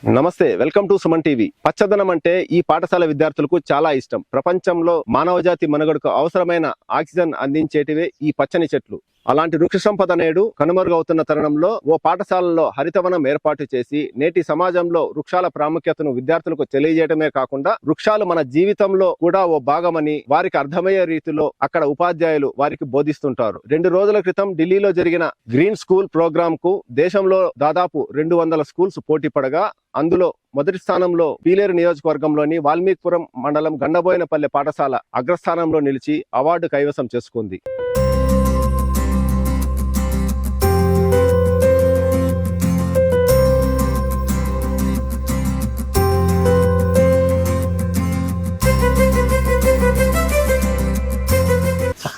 నమస్తే, welcome to Suman TV. పచ్చదనం అంటే ఈ పాఠశాల విద్యార్థులకు చాలా ఇష్టం. ప్రపంచంలో మానవజాతి మనుగడకు అవసరమైన ఆక్సిజన్ అందించేటివే ఈ పచ్చని చెట్లు. అలాంటి వృక్ష సంపద నేడు కనుమరుగవుతున్న తరుణంలో ఓ పాఠశాలలో హరితవనం ఏర్పాటు చేసి నేటి సమాజంలో వృక్షాల ప్రాముఖ్యతను విద్యార్థులకు తెలియజేయడమే కాకుండా వృక్షాలు మన జీవితంలో కూడా ఓ భాగమని వారికి అర్థమయ్యే రీతిలో అక్కడ ఉపాధ్యాయులు వారికి బోధిస్తుంటారు. 2 రోజుల క్రితం ఢిల్లీలో జరిగిన గ్రీన్ స్కూల్ ప్రోగ్రామ్ కు దేశంలో దాదాపు 200 స్కూల్స్ పోటీ పడగా అందులో మొదటి స్థానంలో పీలేరు నియోజకవర్గంలోని వాల్మీకిపురం మండలం గండబోయినపల్లె పాఠశాల అగ్రస్థానంలో నిలిచి అవార్డు కైవసం చేసుకుంది.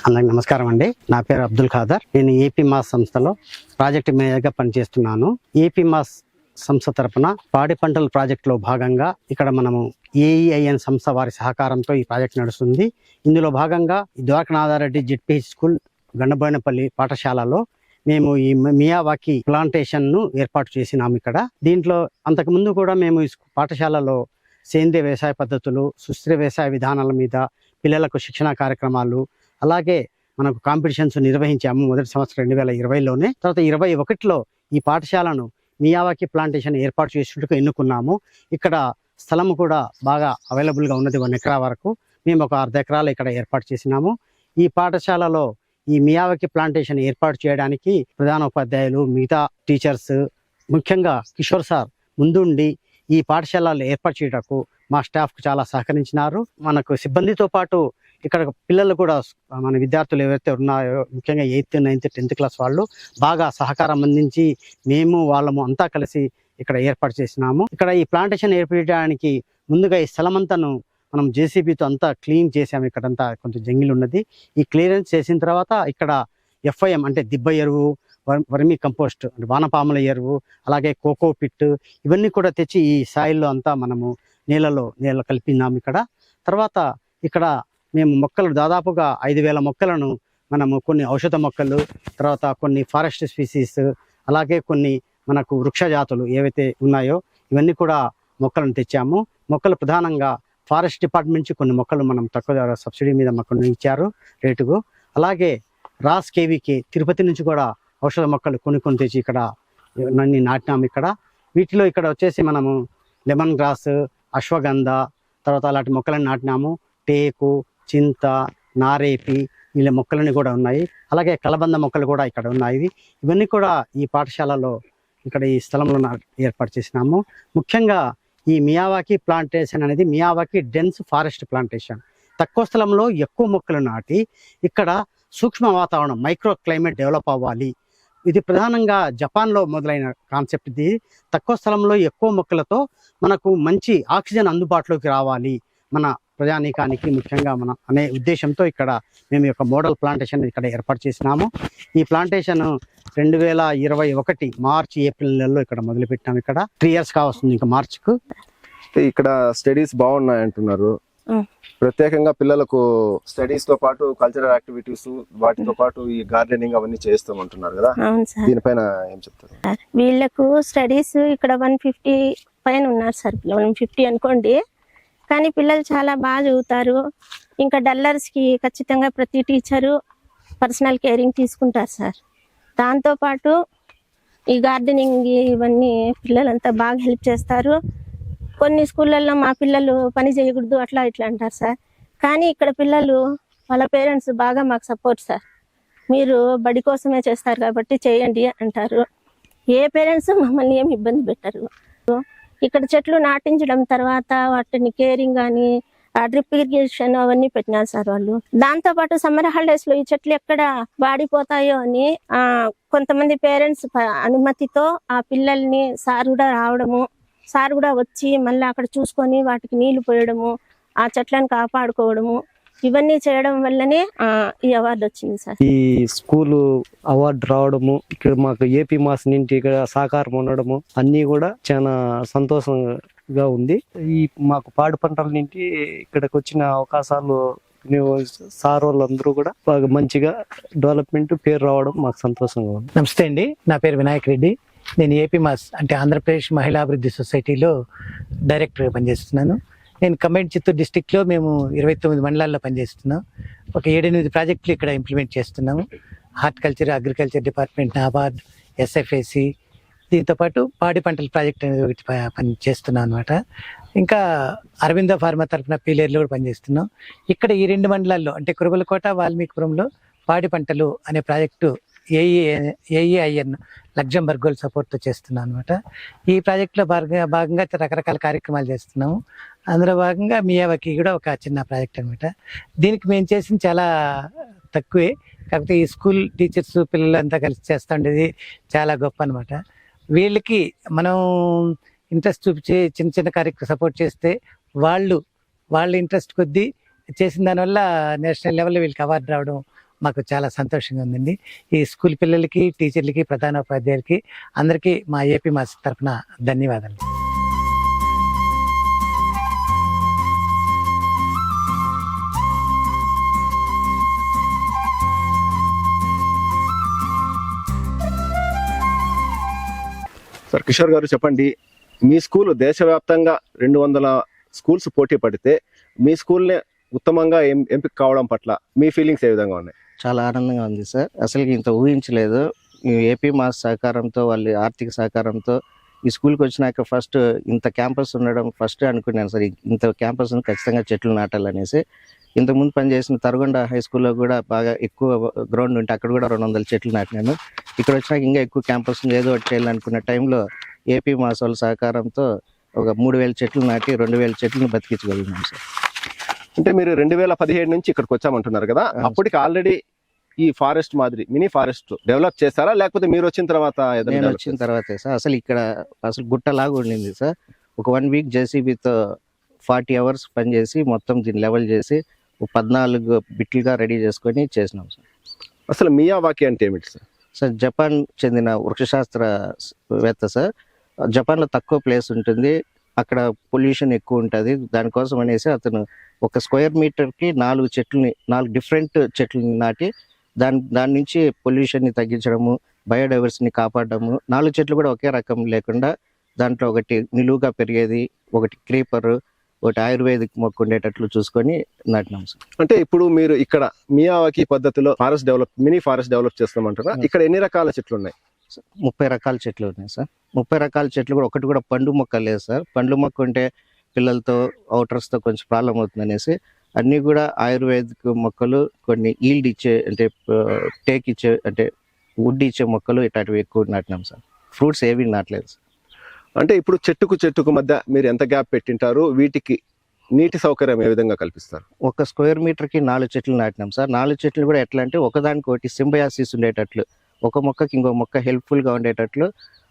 అందరికి నమస్కారం అండి. నా పేరు అబ్దుల్ ఖాదర్. నేను ఏపీ మాస్ సంస్థలో ప్రాజెక్ట్ మేనేజర్గా పనిచేస్తున్నాను. ఏపీ మాస్ సంస్థ తరపున పాడి పంటల ప్రాజెక్టులో భాగంగా ఇక్కడ మనము ఏఈఐఎన్ సంస్థ వారి సహకారంతో ఈ ప్రాజెక్ట్ నడుస్తుంది. ఇందులో భాగంగా ద్వారకనాథారెడ్డి జెడ్పీహెచ్ స్కూల్ గండబోయినపల్లి పాఠశాలలో మేము ఈ మియావాకి ప్లాంటేషన్ ను ఏర్పాటు చేసినాము. ఇక్కడ దీంట్లో అంతకుముందు కూడా మేము ఈ పాఠశాలలో సేంద్రియ వ్యవసాయ పద్ధతులు, సుస్థిర వ్యవసాయ విధానాల మీద పిల్లలకు శిక్షణ కార్యక్రమాలు, అలాగే మనకు కాంపిటీషన్స్ నిర్వహించాము. మొదటి సంవత్సరం 2020లోనే. తర్వాత 2021లో ఈ పాఠశాలను మియావాకి ప్లాంటేషన్ ఏర్పాటు చేసేందుకు ఎన్నుకున్నాము. ఇక్కడ స్థలము కూడా బాగా అవైలబుల్గా ఉన్నది. 1 ఎకరా వరకు మేము ఒక 1/2 ఎకరాలు ఇక్కడ ఏర్పాటు చేసినాము. ఈ పాఠశాలలో ఈ మియావాకి ప్లాంటేషన్ ఏర్పాటు చేయడానికి ప్రధాన ఉపాధ్యాయులు, మిగతా టీచర్స్, ముఖ్యంగా కిషోర్ సార్ ముందుండి ఈ పాఠశాలలో ఏర్పాటు చేయటకు మా స్టాఫ్కు చాలా సహకరించినారు. మనకు సిబ్బందితో పాటు ఇక్కడ పిల్లలు కూడా, మన విద్యార్థులు ఎవరైతే ఉన్నాయో, ముఖ్యంగా 8th, 9th, 10th క్లాస్ వాళ్ళు బాగా సహకారం అందించి మేము వాళ్ళము అంతా కలిసి ఇక్కడ ఏర్పాటు చేసినాము. ఇక్కడ ఈ ప్లాంటేషన్ ఏర్పడడానికి ముందుగా ఈ స్థలమంతాను మనం జేసీబీతో అంతా క్లీన్ చేసాము. ఇక్కడంతా కొంచెం జంగిల్ ఉన్నది. ఈ క్లియరెన్స్ చేసిన తర్వాత ఇక్కడ FIM అంటే దిబ్బ ఎరువు, వర్మీ కంపోస్ట్ అంటే వానపాముల ఎరువు, అలాగే కోకో పిట్, ఇవన్నీ కూడా తెచ్చి ఈ సాయిల్లో అంతా మనము నీళ్ళ కలిపినాము. ఇక్కడ తర్వాత ఇక్కడ మేము మొక్కలు దాదాపుగా 5,000 మొక్కలను మనము, కొన్ని ఔషధ మొక్కలు, తర్వాత కొన్ని ఫారెస్ట్ స్పీసీస్, అలాగే కొన్ని మనకు వృక్ష జాతులు ఏవైతే ఉన్నాయో ఇవన్నీ కూడా మొక్కలను తెచ్చాము. మొక్కలు ప్రధానంగా ఫారెస్ట్ డిపార్ట్మెంట్ నుంచి కొన్ని మొక్కలు మనం తక్కువ సబ్సిడీ మీద మొక్కలు ఇచ్చారు రేటుకు. అలాగే రాస్ కేవీకి తిరుపతి నుంచి కూడా ఔషధ మొక్కలు కొన్ని తెచ్చి ఇక్కడ నన్ను నాటినాము. వీటిలో ఇక్కడ వచ్చేసి మనము లెమన్ గ్రాస్, అశ్వగంధ, తర్వాత అలాంటి మొక్కలను నాటినాము. టేకు, చింత, నారేపి, ఇలా మొక్కలన్నీ కూడా ఉన్నాయి. అలాగే కలబంద మొక్కలు కూడా ఇక్కడ ఉన్నాయి. ఇవన్నీ కూడా ఈ పాఠశాలలో ఇక్కడ ఈ స్థలంలో ఏర్పాటు చేసినాము. ముఖ్యంగా ఈ మియావాకి ప్లాంటేషన్ అనేది మియావాకి డెన్స్ ఫారెస్ట్ ప్లాంటేషన్. తక్కువ స్థలంలో ఎక్కువ మొక్కలు నాటి ఇక్కడ సూక్ష్మ వాతావరణం, మైక్రో క్లైమేట్ డెవలప్ అవ్వాలి. ఇది ప్రధానంగా జపాన్లో మొదలైన కాన్సెప్ట్. ఇది తక్కువ స్థలంలో ఎక్కువ మొక్కలతో మనకు మంచి ఆక్సిజన్ అందుబాటులోకి రావాలి మన ప్రజానీకానికి, ముఖ్యంగా మన అనే ఉద్దేశంతో ఇక్కడ మేము యొక్క మోడల్ ప్లాంటేషన్ ఇక్కడ ఏర్పాటు చేసినాము. ఈ ప్లాంటేషన్ 2021 మార్చి, ఏప్రిల్ నెలలో ఇక్కడ మొదలుపెట్టినాము. ఇక్కడ 3 years కావస్తుంది ఇంకా మార్చికు. ఇక్కడ స్టడీస్ బాగున్నాయి అంటున్నారు. ప్రత్యేకంగా పిల్లలకు స్టడీస్ తో పాటు కల్చరల్ యాక్టివిటీస్, వాటితో పాటు ఈ గార్డెనింగ్ అవన్నీ చేస్తామంటున్నారు కదా, దీనిపైన ఏం చెప్తారు? వీళ్ళకు స్టడీస్ ఇక్కడ 150 పైన ఉన్నారు సార్. 150 అనుకోండి. కానీ పిల్లలు చాలా బాగా చదువుతారు. ఇంకా డల్లర్స్కి ఖచ్చితంగా ప్రతి టీచరు పర్సనల్ కేరింగ్ తీసుకుంటారు సార్. దాంతోపాటు ఈ గార్డెనింగ్ ఇవన్నీ పిల్లలంతా బాగా హెల్ప్ చేస్తారు. కొన్ని స్కూళ్ళల్లో మా పిల్లలు పని చేయకూడదు అట్లా ఇట్లా అంటారు సార్. కానీ ఇక్కడ పిల్లలు వాళ్ళ పేరెంట్స్ బాగా మాకు సపోర్ట్ సార్. మీరు బడి కోసమే చేస్తారు కాబట్టి చేయండి అంటారు. ఏ పేరెంట్స్ మమ్మల్ని ఏమి ఇబ్బంది పెట్టరు. ఇక్కడ చెట్లు నాటించడం తర్వాత వాటిని కేరింగ్ కానీ డ్రిప్ ఇరిగేషన్ అవన్నీ పెట్టినారు సార్ వాళ్ళు. దాంతో పాటు సమ్మర్ హాలిడేస్ లో ఈ చెట్లు ఎక్కడ వాడిపోతాయో అని కొంతమంది పేరెంట్స్ అనుమతితో ఆ పిల్లల్ని సార్ కూడా రావడము, సార్ కూడా వచ్చి మళ్ళీ అక్కడ చూసుకొని వాటికి నీళ్లు పోయడము, ఆ చెట్లను కాపాడుకోవడము, ఇవన్నీ చేయడం వల్లనే ఈ అవార్డు వచ్చింది సార్. ఈ స్కూలు అవార్డు రావడము, ఇక్కడ మాకు ఏపీ మాస్ నుండి ఇక్కడ సహకారం ఉండడము అన్నీ కూడా చాలా సంతోషంగా ఉంది. ఈ మాకు పాడి పంటల నుండి ఇక్కడికి వచ్చిన అవకాశాలు సార్ వాళ్ళందరూ కూడా బాగా మంచిగా డెవలప్మెంట్ పేరు రావడం మాకు సంతోషంగా ఉంది. నమస్తే అండి, నా పేరు వినాయక్ రెడ్డి. నేను ఏపీ మాస్ అంటే ఆంధ్రప్రదేశ్ మహిళా అభివృద్ధి సొసైటీలో డైరెక్టర్గా పనిచేస్తున్నాను. నేను కంబైన్డ్ చిత్తూరు డిస్టిక్లో మేము 29 మండలాల్లో పనిచేస్తున్నాం. ఒక 7-8 ప్రాజెక్టులు ఇక్కడ ఇంప్లిమెంట్ చేస్తున్నాము. Horticulture, agriculture department, NABARD, SFAC, దీంతోపాటు పాడి పంటల ప్రాజెక్ట్ అనేది ఒకటి పని చేస్తున్నాం అనమాట. ఇంకా అరవింద ఫార్మా తరఫున పీలేరులో కూడా పనిచేస్తున్నాం. ఇక్కడ ఈ 2 మండలాల్లో అంటే కురుబలకోట, వాల్మీకిపురంలో పాడి పంటలు అనే ప్రాజెక్టు ఏఈఐఎన్ లగ్జంబర్గ్ సపోర్ట్తో చేస్తున్నాం అనమాట. ఈ ప్రాజెక్టులో భాగంగా రకరకాల కార్యక్రమాలు చేస్తున్నాము. అందులో భాగంగా మియావాకి కూడా ఒక చిన్న ప్రాజెక్ట్ అనమాట. దీనికి మేము చేసింది చాలా తక్కువే, కాకపోతే ఈ స్కూల్ టీచర్స్ పిల్లలంతా కలిసి చేస్తూ ఉండేది చాలా గొప్ప అనమాట. వీళ్ళకి మనం ఇంట్రెస్ట్ చూపించి చిన్న చిన్న కార్యక్రమం సపోర్ట్ చేస్తే వాళ్ళ ఇంట్రెస్ట్ కొద్దీ చేసిన దానివల్ల నేషనల్ లెవెల్లో వీళ్ళకి అవార్డు రావడం మాకు చాలా సంతోషంగా ఉందండి. ఈ స్కూల్ పిల్లలకి, టీచర్లకి, ప్రధానోపాధ్యాయులకి అందరికీ మా ఏపీ మాస్ తరఫున ధన్యవాదాలు. సార్ కిషోర్ గారు చెప్పండి, మీ స్కూల్ దేశవ్యాప్తంగా 200 స్కూల్స్ పోటీ పడితే మీ స్కూల్నే ఉత్తమంగా ఎంపిక కావడం పట్ల మీ ఫీలింగ్స్ ఏ విధంగా ఉన్నాయి? చాలా ఆనందంగా ఉంది సార్. అసలు ఇంత ఊహించలేదు. ఈ ఏపీ మాస్ సహకారంతో, వాళ్ళ ఆర్థిక సహకారంతో ఈ స్కూల్కి వచ్చినాక ఫస్ట్ ఇంత క్యాంపస్ ఉండడం ఫస్ట్ అనుకున్నాను సార్. ఇంత క్యాంపస్ ఖచ్చితంగా చెట్లు నాటాలనేసి. ఇంతకుముందు పనిచేసిన తరగొండ హై స్కూల్లో కూడా బాగా ఎక్కువ గ్రౌండ్ ఉంటే అక్కడ కూడా 200 చెట్లు నాటినాను. ఇక్కడ వచ్చినాక ఇంకా ఎక్కువ క్యాంపస్ ఏదో ఒకటి చేయాలనుకున్న టైంలో ఏపీ మాస్ వాళ్ళ సహకారంతో ఒక 3000 చెట్లు నాటి 2000 చెట్లను బతికించగలిగినాం సార్. అంటే మీరు 2017 నుంచి ఇక్కడికి వచ్చామంటున్నారు కదా, అప్పటికి ఆల్రెడీ ఈ ఫారెస్ట్ మాదిరి మినీ ఫారెస్ట్ డెవలప్ చేస్తారా, లేకపోతే మీరు వచ్చిన తర్వాత? నేను వచ్చిన తర్వాతే సార్. అసలు ఇక్కడ గుట్టలాగా ఉండింది సార్. ఒక 1 వీక్ జేసీబీతో 40 hours పనిచేసి మొత్తం దీన్ని లెవెల్ చేసి 14 బిట్లుగా రెడీ చేసుకొని చేసినాం సార్. అసలు మియావాకి అంటే ఏమిటి సార్? సార్ జపాన్ చెందిన వృక్షశాస్త్రవేత్త సార్. జపాన్లో తక్కువ ప్లేస్ ఉంటుంది, అక్కడ పొల్యూషన్ ఎక్కువ ఉంటుంది. దానికోసం అనేసి అతను ఒక స్క్వేర్ మీటర్కి 4 డిఫరెంట్ చెట్లని నాటి దాని నుంచి పొల్యూషన్ని తగ్గించడము, బయోడైవర్సిటీని కాపాడము. 4 చెట్లు కూడా ఒకే రకం లేకుండా దాంట్లో ఒకటి నిలువుగా పెరిగేది, ఒకటి క్రీపర్, ఒకటి ఆయుర్వేదిక్ మొక్క ఉండేటట్లు చూసుకొని నాటినాం సార్. అంటే ఇప్పుడు మీరు ఇక్కడ మియావాకి పద్ధతిలో మినీ ఫారెస్ట్ డెవలప్ చేస్తామంటారా? ఇక్కడ ఎన్ని రకాల చెట్లు ఉన్నాయి? 30 రకాల చెట్లు ఉన్నాయి సార్. 30 రకాల చెట్లు కూడా ఒకటి కూడా పండు మొక్క లేదు సార్. పండు మొక్క ఉంటే పిల్లలతో అవుటర్స్తో కొంచెం ప్రాబ్లం అవుతుంది అనేసి అన్నీ కూడా ఆయుర్వేదిక్ మొక్కలు, కొన్ని ఈల్డ్ ఇచ్చే అంటే టేక్ ఇచ్చే అంటే వుడ్ ఇచ్చే మొక్కలు ఇట్లాంటివి ఎక్కువ నాటినాం సార్. ఫ్రూట్స్ ఏవి నాటలేదు సార్. అంటే ఇప్పుడు చెట్టుకు మధ్య మీరు ఎంత గ్యాప్ పెట్టింటారు? వీటికి నీటి సౌకర్యం ఏ విధంగా కల్పిస్తారు? ఒక స్క్వేర్ మీటర్కి 4 చెట్లు నాటినాం సార్. 4 చెట్లు కూడా ఎట్లా అంటే ఒకదానికొకటి సింబయాసిస్ ఉండేటట్లు, ఒక మొక్కకి ఇంకో మొక్క హెల్ప్ఫుల్గా ఉండేటట్లు.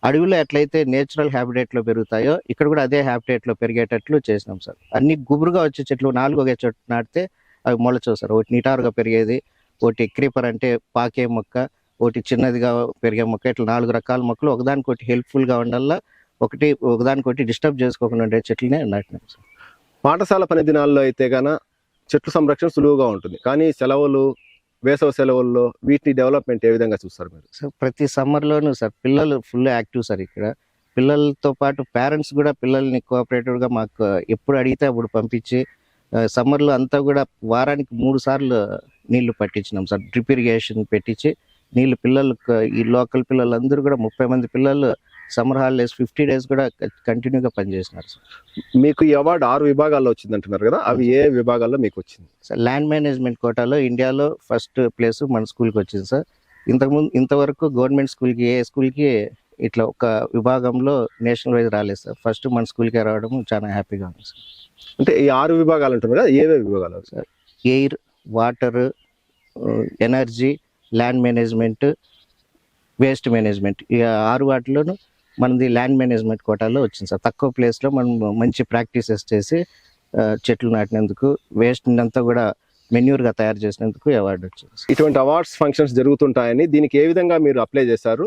అడవిలో ఎట్లయితే నేచురల్ హ్యాబిటేట్లో పెరుగుతాయో ఇక్కడ కూడా అదే హ్యాబిటేట్లో పెరిగేటట్లు చేసినాం సార్. అన్ని గుబురుగా వచ్చే చెట్లు 4 ఒకే చెట్టు నాటితే అవి మొలచవు సార్. ఒకటి నిటారుగా పెరిగేది, ఒకటి క్రీపర్ అంటే పాకే మొక్క, ఒకటి చిన్నదిగా పెరిగే మొక్క, ఇట్లా 4 రకాల మొక్కలు ఒకదానికొకటి హెల్ప్ఫుల్గా ఉండాలా, ఒకదానికొకటి డిస్టర్బ్ చేసుకోకుండా ఉండే చెట్లనే నాటినాం సార్. పాఠశాల పని దినాల్లో అయితే గాన చెట్లు సంరక్షణ సులువుగా ఉంటుంది, కానీ వేసవ సెలవుల్లో వీటిని డెవలప్మెంట్ ఏ విధంగా చూస్తారు మీరు? సార్ ప్రతి సమ్మర్లోనూ సార్ పిల్లలు ఫుల్ యాక్టివ్ సార్. ఇక్కడ పిల్లలతో పాటు పేరెంట్స్ కూడా పిల్లల్ని కోఆపరేటివ్గా మాకు ఎప్పుడు అడిగితే అప్పుడు పంపించి సమ్మర్లో అంతా కూడా వారానికి 3 సార్లు నీళ్లు పట్టించినాం సార్. డ్రిప్ ఇరిగేషన్ పెట్టించి నీళ్ళు పిల్లలకు, ఈ లోకల్ పిల్లలందరూ కూడా 30 మంది పిల్లలు సమ్మర్ హాలిడేస్ 50 days కూడా కంటిన్యూగా పనిచేసినారు సార్. మీకు ఈ అవార్డు 6 విభాగాల్లో వచ్చింది అంటున్నారు కదా, అవి ఏ విభాగాల్లో మీకు వచ్చింది? సార్ ల్యాండ్ మేనేజ్మెంట్ కోటాలో ఇండియాలో ఫస్ట్ ప్లేస్ మన స్కూల్కి వచ్చింది సార్. ఇంతవరకు గవర్నమెంట్ స్కూల్కి ఏ స్కూల్కి ఇట్లా ఒక విభాగంలో నేషనల్ వైజ్ రాలేదు సార్. ఫస్ట్ మన స్కూల్కే రావడం చాలా హ్యాపీగా ఉంది సార్. అంటే ఈ 6 విభాగాలు అంటున్నారు కదా, ఏవే విభాగాలు sir? Air, water, energy, land management, waste management. ఈ 6 వాటిలోనూ మనది ల్యాండ్ మేనేజ్మెంట్ కోటాలో వచ్చింది సార్. తక్కువ ప్లేస్లో మనం మంచి ప్రాక్టీసెస్ చేసి చెట్లు నాటినందుకు, వేస్ట్ అంతా కూడా మెన్యూర్గా తయారు చేసినందుకు అవార్డు వచ్చింది. ఇటువంటి అవార్డ్స్ ఫంక్షన్స్ జరుగుతుంటాయని దీనికి ఏ విధంగా మీరు అప్లై చేశారు?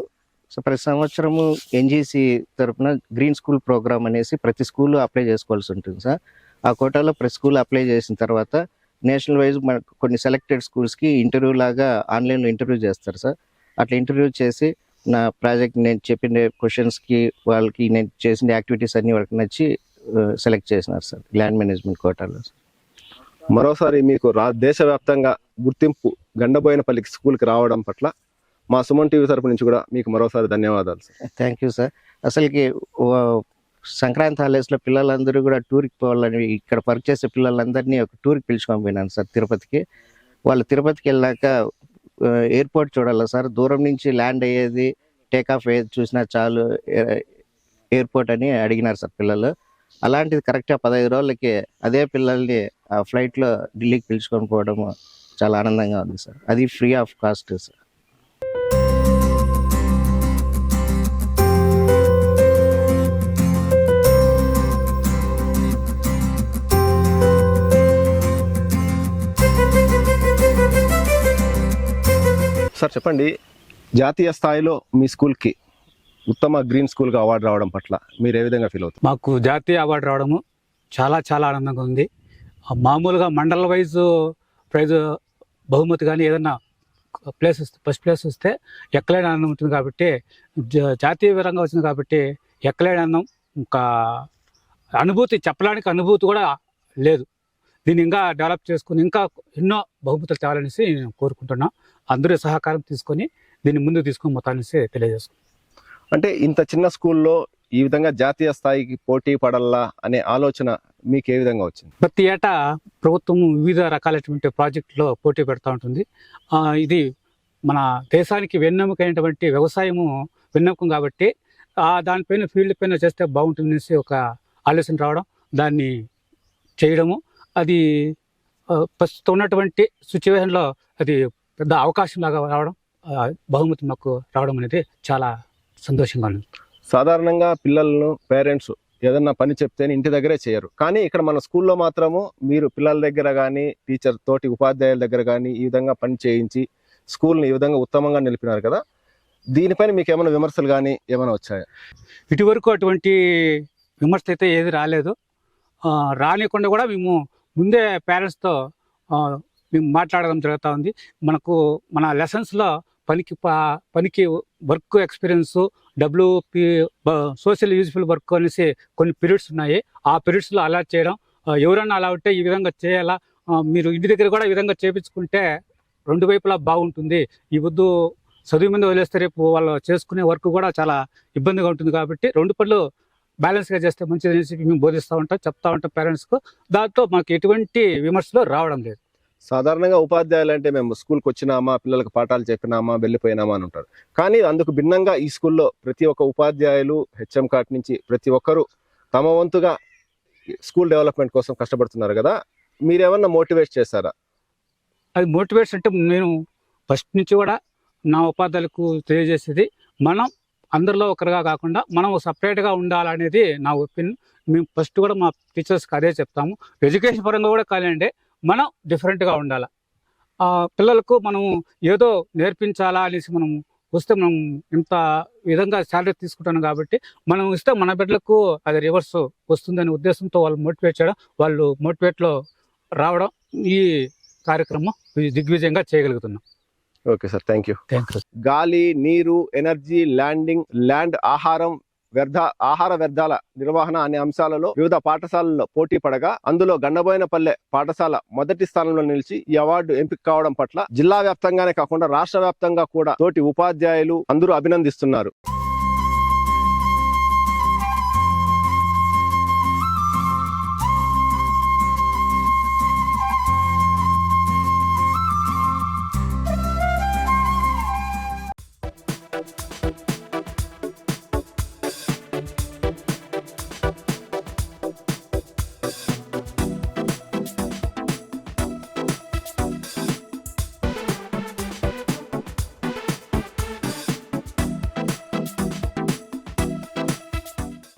సో ప్రతి సంవత్సరము ఎన్జీసీ తరఫున గ్రీన్ స్కూల్ ప్రోగ్రామ్ అనేసి ప్రతి స్కూల్లో అప్లై చేసుకోవాల్సి ఉంటుంది సార్. ఆ కోటాలో ప్రతి స్కూల్ అప్లై చేసిన తర్వాత నేషనల్ వైజ్ మనకు కొన్ని సెలెక్టెడ్ స్కూల్స్కి ఇంటర్వ్యూ లాగా ఆన్లైన్లో ఇంటర్వ్యూ చేస్తారు సార్. అట్లా ఇంటర్వ్యూ చేసి నా ప్రాజెక్ట్ నేను చెప్పిన క్వశ్చన్స్కి వాళ్ళకి నేను చేసిన యాక్టివిటీస్ అన్ని వాళ్ళకి నచ్చి సెలెక్ట్ చేసినారు సార్ ల్యాండ్ మేనేజ్మెంట్ కోటాలో. మరోసారి మీకు దేశవ్యాప్తంగా గుర్తింపు గండబోయినపల్లికి స్కూల్కి రావడం పట్ల మా సుమన్ టీవీ తరపు నుంచి కూడా మీకు మరోసారి ధన్యవాదాలు సార్. Thank you sir. అసలుకి సంక్రాంతి హాలిడేస్లో పిల్లలందరూ కూడా టూర్కి పోవాలని ఇక్కడ వర్క్ చేసే పిల్లలందరినీ ఒక టూర్కి పిలుచుకొని పోయినాను సార్ తిరుపతికి. వాళ్ళు తిరుపతికి వెళ్ళాక ఎయిర్పోర్ట్ చూడాలి సార్, దూరం నుంచి ల్యాండ్ అయ్యేది టేక్ ఆఫ్ అయ్యేది చూసినా చాలు ఎయిర్పోర్ట్ అని అడిగినారు సార్ పిల్లలు. అలాంటిది కరెక్ట్గా 15 రోజులకి అదే పిల్లల్ని ఆ ఫ్లైట్లో ఢిల్లీకి పిలుచుకొని పోవడం చాలా ఆనందంగా ఉంది సార్. అది free of cost sir. Sir చెప్పండి, జాతీయ స్థాయిలో మీ స్కూల్కి ఉత్తమ గ్రీన్ స్కూల్గా అవార్డు రావడం పట్ల మీరు ఏ విధంగా ఫీల్ అవుతారు? మాకు జాతీయ అవార్డు రావడము చాలా చాలా ఆనందంగా ఉంది. మామూలుగా మండల వైజ్ ప్రైజ్ బహుమతి కానీ ఏదన్నా ఫస్ట్ ప్లేస్ వస్తే ఎక్కలేని ఆనందం ఉంటుంది కాబట్టి, జాతీయ విధంగా వచ్చింది కాబట్టి ఎక్కలేని ఆనందం, ఇంకా అనుభూతి చెప్పడానికి అనుభూతి కూడా లేదు. దీన్ని ఇంకా డెవలప్ చేసుకుని ఇంకా ఎన్నో బహుమతులు తేవాలనేసి నేను కోరుకుంటున్నా. అందరూ సహకారం తీసుకొని దీన్ని ముందుకు తీసుకొని మొత్తానేసి తెలియజేసుకుంటాను. అంటే ఇంత చిన్న స్కూల్లో ఈ విధంగా జాతీయ స్థాయికి పోటీ పడాలా అనే ఆలోచన మీకు ఏ విధంగా వచ్చింది? ప్రతి ఏటా ప్రభుత్వం వివిధ రకాలైనటువంటి ప్రాజెక్టులో పోటీ పెడతా ఉంటుంది. ఇది మన దేశానికి వెన్నెముకైనటువంటి వ్యవసాయము వెన్నెముకం కాబట్టి దానిపైన ఫీల్డ్ పైన చేస్తే బాగుంటుందనేసి ఒక ఆలోచన రావడం, దాన్ని చేయడము, అది ప్రస్తుతం ఉన్నటువంటి సిచ్యువేషన్లో అది పెద్ద అవకాశం లాగా రావడం, బహుమతి మాకు రావడం అనేది చాలా సంతోషంగా ఉంది. సాధారణంగా పిల్లలను పేరెంట్స్ ఏదన్నా పని చెప్తేనే ఇంటి దగ్గరే చేయరు, కానీ ఇక్కడ మన స్కూల్లో మాత్రము మీరు పిల్లల దగ్గర కానీ టీచర్ తోటి ఉపాధ్యాయుల దగ్గర కానీ ఈ విధంగా పని చేయించి స్కూల్ని ఈ విధంగా ఉత్తమంగా నిలిపినారు కదా, దీనిపైన మీకు ఏమైనా విమర్శలు కానీ ఏమైనా వచ్చాయా? ఇటువరకు అటువంటి విమర్శలు అయితే ఏది రాలేదు. రానికుండా కూడా మేము ముందే పేరెంట్స్తో మేము మాట్లాడడం జరుగుతూ ఉంది. మన లెసన్స్లో పనికి work experience, WP social useful work అనేసి కొన్ని పీరియడ్స్ ఉన్నాయి. ఆ పీరియడ్స్లో అలాట్ చేయడం, ఎవరన్నా అలా ఉంటే ఈ విధంగా చేయాలా, మీరు ఇంటి దగ్గర కూడా ఈ విధంగా చేయించుకుంటే రెండు వైపులా బాగుంటుంది, ఈ వద్దు చదువు మీద వదిలేస్తే రేపు వాళ్ళు చేసుకునే వర్క్ కూడా చాలా ఇబ్బందిగా ఉంటుంది కాబట్టి రెండు పనులు బ్యాలెన్స్గా చేస్తే మంచిది అనేసి మేము బోధిస్తూ ఉంటాం, చెప్తా ఉంటాం పేరెంట్స్కు. దాంతో మాకు ఎటువంటి విమర్శలు రావడం లేదు. సాధారణంగా ఉపాధ్యాయులు అంటే మేము స్కూల్కి వచ్చినామా, పిల్లలకు పాఠాలు చెప్పినామా, వెళ్ళిపోయినామా అని ఉంటారు. కానీ అందుకు భిన్నంగా ఈ స్కూల్లో ప్రతి ఒక్క ఉపాధ్యాయులు హెచ్ఎం కార్ట్ నుంచి ప్రతి ఒక్కరూ తమ వంతుగా స్కూల్ డెవలప్మెంట్ కోసం కష్టపడుతున్నారు కదా, మీరేమన్నా మోటివేట్ చేశారా? అది మోటివేట్స్ అంటే నేను ఫస్ట్ నుంచి కూడా నా ఉపాధ్యాయులకు తెలియజేసేది, మనం అందరిలో ఒకరుగా కాకుండా మనం సపరేట్గా ఉండాలనేది నా ఒపీనియన్. మేము ఫస్ట్ కూడా మా టీచర్స్కి అదే చెప్తాము. ఎడ్యుకేషన్ పరంగా కూడా కానివ్వండి, మనం డిఫరెంట్గా ఉండాలి. పిల్లలకు మనం ఏదో నేర్పించాలా అనేసి మనం వస్తే మనం ఇంత విధంగా శాలరీ తీసుకుంటాను కాబట్టి మనం ఇస్తే మన బిడ్డలకు అది రివర్స్ వస్తుందనే ఉద్దేశంతో వాళ్ళు మోటివేట్ చేయడం, వాళ్ళు మోటివేట్లో రావడం, ఈ కార్యక్రమం దిగ్విజయంగా చేయగలుగుతున్నాం. Okay sir, thank you. Thank you. గాలి, నీరు, ఎనర్జీ, ల్యాండ్, ఆహార వ్యర్థాల నిర్వహణ అనే అంశాలలో వివిధ పాఠశాలల్లో పోటీ పడగా అందులో గండబోయినపల్లె పాఠశాల మొదటి స్థానంలో నిలిచి ఈ అవార్డు ఎంపిక కావడం పట్ల జిల్లా వ్యాప్తంగానే కాకుండా రాష్ట్ర వ్యాప్తంగా కూడా తోటి ఉపాధ్యాయులు అందరూ అభినందిస్తున్నారు.